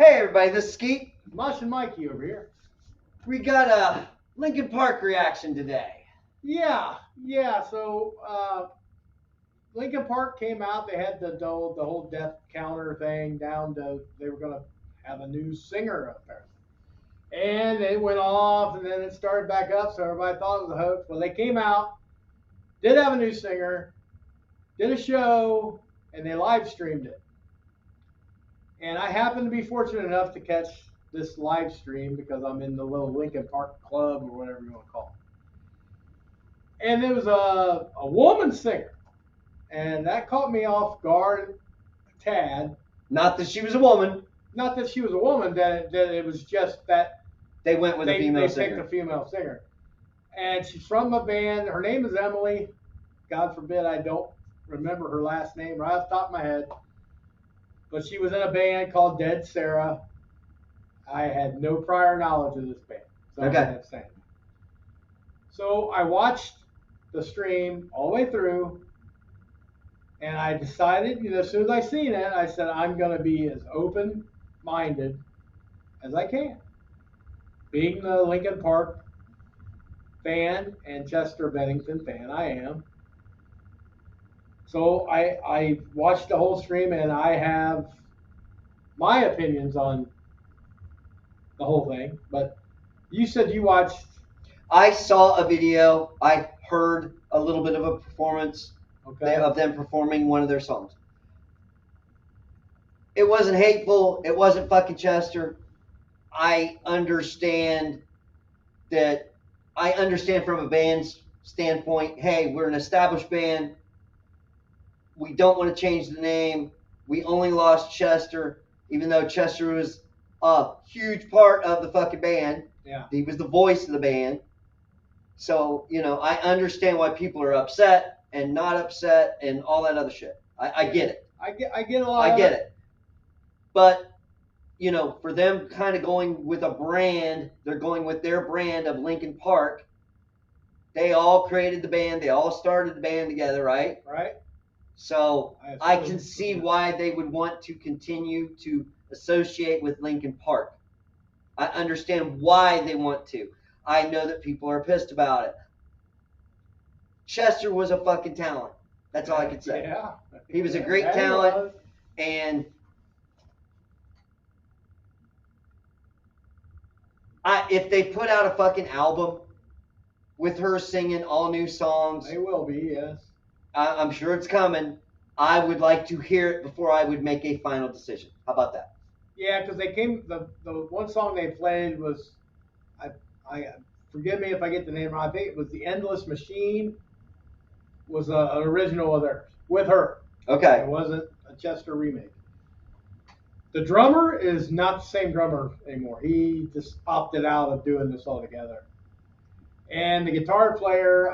Hey everybody, this is Skeet. Mosh and Mikey over here. We got a Lincoln Park reaction today. Yeah. So Lincoln Park came out. They had the whole death counter thing down to they were going to have a new singer apparently, and it went off, and then it started back up. So everybody thought it was a hoax. Well, they came out, did have a new singer, did a show, and they live streamed it. And I happened to be fortunate enough to catch this live stream because I'm in the little Lincoln Park Club or whatever you want to call it. And it was a woman singer, and that caught me off guard a tad. Not that she was a woman. Not that she was a woman, that it was just that They went with a female they singer. picked a female singer. And she's from a band. Her name is Emily. God forbid I don't remember her last name right off the top of my head. But she was in a band called Dead Sarah. I had no prior knowledge of this band. So Okay. I'm saying. So I watched the stream all the way through, and I decided, as soon as I seen it, I said I'm going to be as open-minded as I can. Being the Lincoln Park fan and Chester Bennington fan, I am. So I watched the whole stream, and I have my opinions on the whole thing. But you said you watched. I saw a video. I heard a little bit of a performance of them performing one of their songs. It wasn't hateful. It wasn't fucking Chester. I understand that. I understand from a band's standpoint, hey, we're an established band. We don't want to change the name. We only lost Chester, even though Chester was a huge part of the fucking band. Yeah. He was the voice of the band. So, I understand why people are upset and not upset and all that other shit. I get it. I get a lot. I get it. But, for them kind of going with a brand, they're going with their brand of Lincoln Park. They all created the band. They all started the band together, right? Right. So I can see why they would want to continue to associate with Lincoln Park. I understand why they want to. I know that people are pissed about it. Chester was a fucking talent. That's all I can say. Yeah. He was a great talent, and if they put out a fucking album with her singing all new songs, they will be, yes. I'm sure it's coming. I would like to hear it before I would make a final decision. How about that? Yeah, because they came. The one song they played was, I forgive me if I get the name wrong. I think it was "The Endless Machine." Was an original of theirs with her. Okay. It wasn't a Chester remake. The drummer is not the same drummer anymore. He just opted out of doing this altogether. And the guitar player,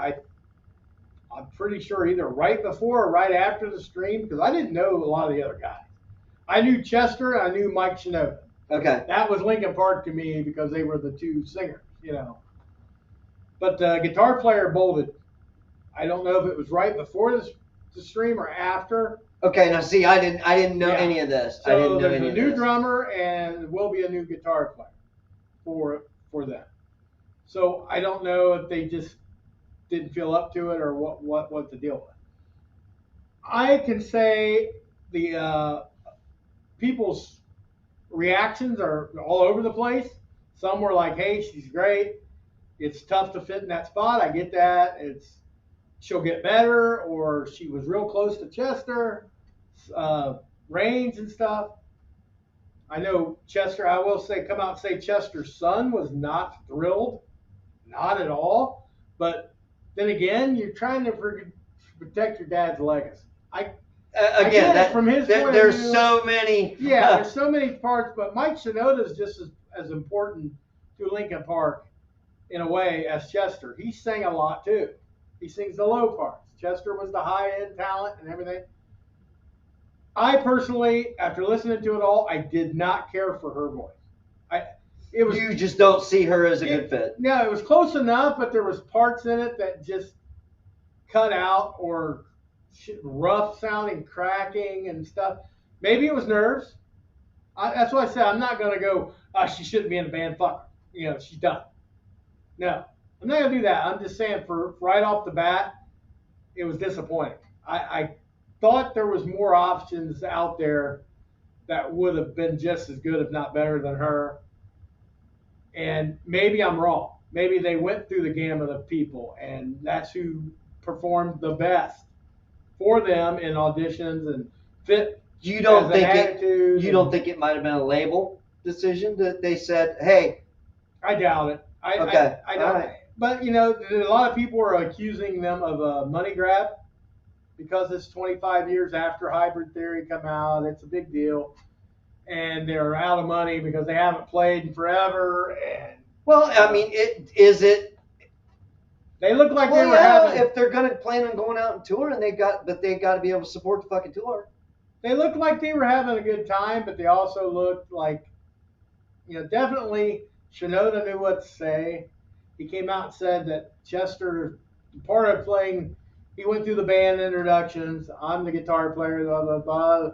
I'm pretty sure either right before or right after the stream, because I didn't know a lot of the other guys. I knew Chester and I knew Mike Shinoda. Okay. That was Lincoln Park to me because they were the two singers, But the guitar player bolted. I don't know if it was right before the stream or after. Okay, now see, I didn't know any of this. So I didn't know there's any a of new this. drummer and will be a new guitar player for them. So I don't know if they just didn't feel up to it or what the deal was. I can say the people's reactions are all over the place. Some were like, "Hey, she's great. It's tough to fit in that spot. I get that. She'll get better," or "She was real close to Chester, range and stuff." I know Chester. I will say, come out and say Chester's son was not thrilled, not at all. But then again, you're trying to protect your dad's legacy. Again, that from his point there's of view, so many. Yeah, there's so many parts, but Mike Shinoda is just as important to Lincoln Park in a way as Chester. He sang a lot too. He sings the low parts. Chester was the high-end talent and everything. I personally, after listening to it all, I did not care for her voice. You just don't see her as a good fit. No, it was close enough, but there was parts in it that just cut out or rough sounding, cracking and stuff. Maybe it was nerves. That's why I said I'm not gonna go. She shouldn't be in a band. Fuck her. She's done. No, I'm not gonna do that. I'm just saying for right off the bat, it was disappointing. I thought there was more options out there that would have been just as good, if not better, than her. And maybe I'm wrong. Maybe they went through the gamut of people, and that's who performed the best for them in auditions and fit. You don't think You don't think it might have been a label decision that they said, "Hey"? I doubt it. Okay. I don't. Right. But a lot of people are accusing them of a money grab because it's 25 years after Hybrid Theory come out. It's a big deal, and they're out of money because they haven't played in forever. And well, I mean, is it? They look like well, they were having. If they're gonna plan on going out and tour, and they got to be able to support the fucking tour. They looked like they were having a good time, but they also looked like, definitely Shinoda knew what to say. He came out and said that Chester, part of playing, he went through the band introductions. I'm the guitar player, blah, blah, blah.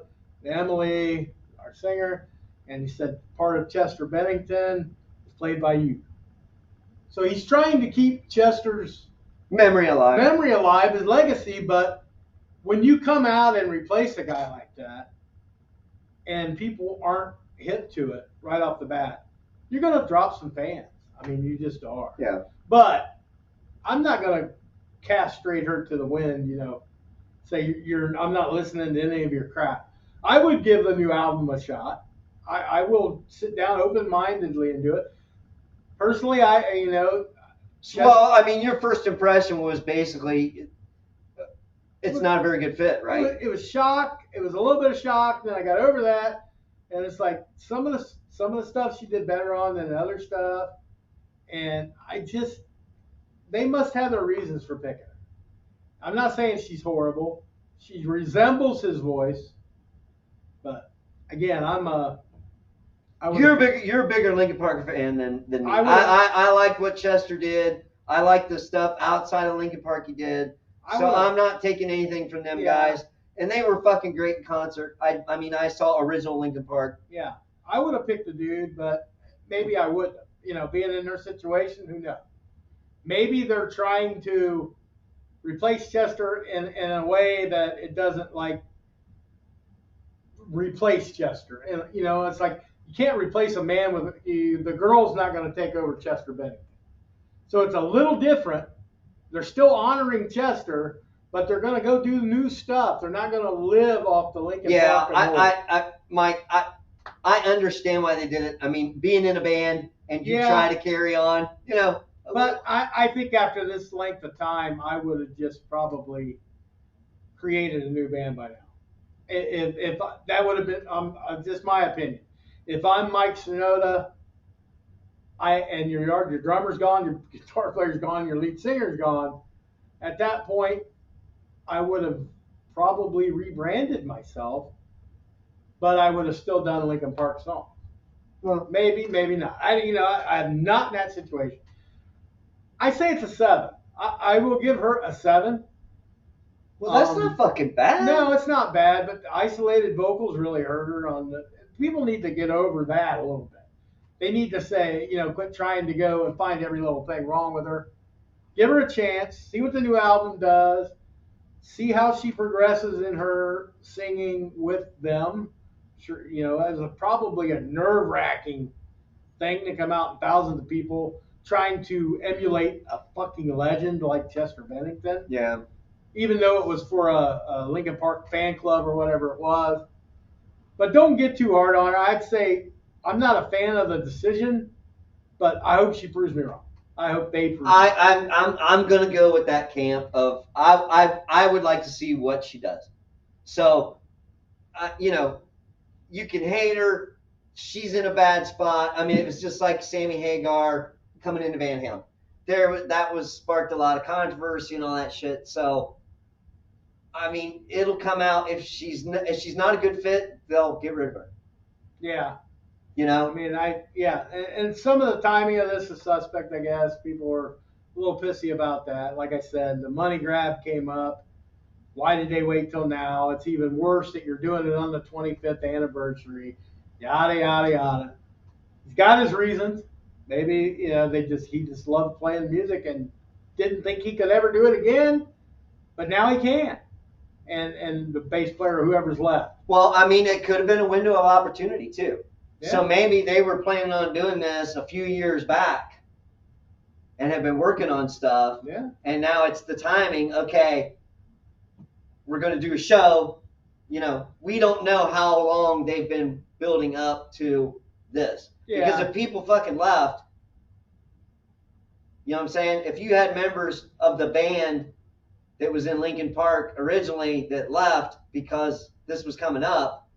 Emily, our singer. And he said part of Chester Bennington is played by you. So he's trying to keep Chester's memory alive, his legacy. But when you come out and replace a guy like that, and people aren't hip to it right off the bat, you're going to drop some fans. I mean, you just are. Yeah. But I'm not going to castrate her to the wind, say I'm not listening to any of your crap. I would give the new album a shot. I will sit down open-mindedly and do it. Personally, well, I mean, your first impression was basically it's not a very good fit, right? It was shock. It was a little bit of shock. Then I got over that, and it's like some of the stuff she did better on than other stuff, and they must have their reasons for picking her. I'm not saying she's horrible. She resembles his voice, but again, you're a bigger Linkin Park fan than me. I liked what Chester did. I liked the stuff outside of Linkin Park he did. So I'm not taking anything from them guys. And they were fucking great in concert. I mean, I saw original Linkin Park. Yeah. I would have picked the dude, but maybe I wouldn't. Being in their situation, who knows? Maybe they're trying to replace Chester in a way that it doesn't replace Chester. And, it's like you can't replace a man with the girl's not going to take over Chester Bennington. So it's a little different. They're still honoring Chester, but they're going to go do new stuff. They're not going to live off the Linkin Park. Yeah, Mike, I understand why they did it. I mean, being in a band and you try to carry on, But I think after this length of time, I would have just probably created a new band by now. If that would have been just my opinion. If I'm Mike Shinoda, and your drummer's gone, your guitar player's gone, your lead singer's gone, at that point, I would have probably rebranded myself, but I would have still done a Linkin Park song. Well, maybe not. I'm not in that situation. I say it's a 7. I will give her a 7. Well, that's not fucking bad. No, it's not bad, but the isolated vocals really hurt her. People need to get over that a little bit. They need to say, quit trying to go and find every little thing wrong with her. Give her a chance. See what the new album does. See how she progresses in her singing with them. Sure, as probably a nerve-wracking thing to come out in thousands of people trying to emulate a fucking legend like Chester Bennington. Yeah. Even though it was for a Linkin Park fan club or whatever it was. But don't get too hard on her. I'd say I'm not a fan of the decision, but I hope she proves me wrong. I hope they prove me wrong. I'm gonna go with that camp of I would like to see what she does. So, you can hate her. She's in a bad spot. I mean, it was just like Sammy Hagar coming into Van Halen. That was sparked a lot of controversy and all that shit. So, I mean, it'll come out if she's not a good fit, they'll get rid of her. Yeah. I mean, and some of the timing of this is suspect, I guess. People were a little pissy about that. Like I said, the money grab came up. Why did they wait till now? It's even worse that you're doing it on the 25th anniversary. yada yada yada. He's got his reasons. Maybe he just loved playing music and didn't think he could ever do it again, but now he can. And the bass player, whoever's left. Well, I mean, it could have been a window of opportunity too. Yeah. So maybe they were planning on doing this a few years back and have been working on stuff. Yeah. And now it's the timing. Okay, we're going to do a show. We don't know how long they've been building up to this. Yeah. Because if people fucking left, you know what I'm saying? If you had members of the band that was in Lincoln Park originally that left because this was coming up,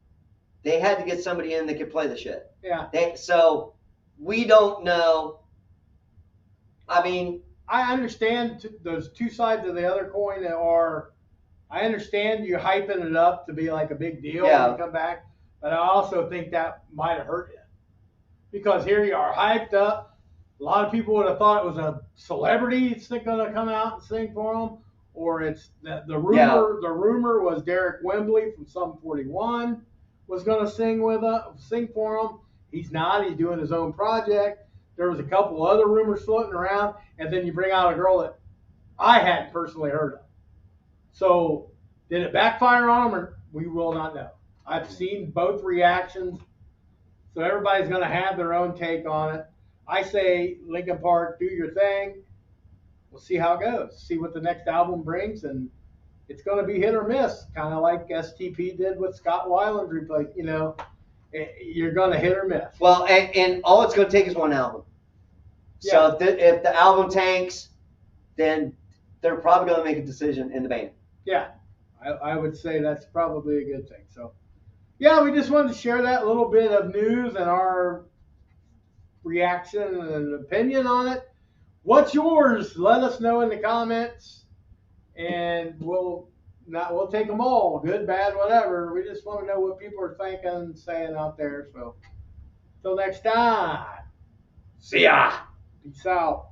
they had to get somebody in that could play the shit. Yeah. So we don't know. I mean, I understand those two sides of the other coin that are. I understand you hyping it up to be like a big deal when you come back, but I also think that might have hurt you because here you are hyped up. A lot of people would have thought it was a celebrity that's going to come out and sing for them, or it's the rumor. Yeah. The rumor was Derek Wembley from Sum 41 was going to sing for him. He's not. He's doing his own project. There was a couple other rumors floating around, and then you bring out a girl that I hadn't personally heard of. So did it backfire on them, or we will not know. I've seen both reactions, so everybody's going to have their own take on it. I say Linkin Park, do your thing. We'll see how it goes. See what the next album brings, and it's going to be hit or miss, kind of like STP did with Scott Weiland's replay. You're going to hit or miss. Well, and all it's going to take is one album. Yeah. So if the album tanks, then they're probably going to make a decision in the band. Yeah, I would say that's probably a good thing. So, yeah, we just wanted to share that little bit of news and our reaction and opinion on it. What's yours? Let us know in the comments, and we'll take them all, good, bad, whatever. We just want to know what people are thinking and saying out there. So, till next time, see ya. Peace out.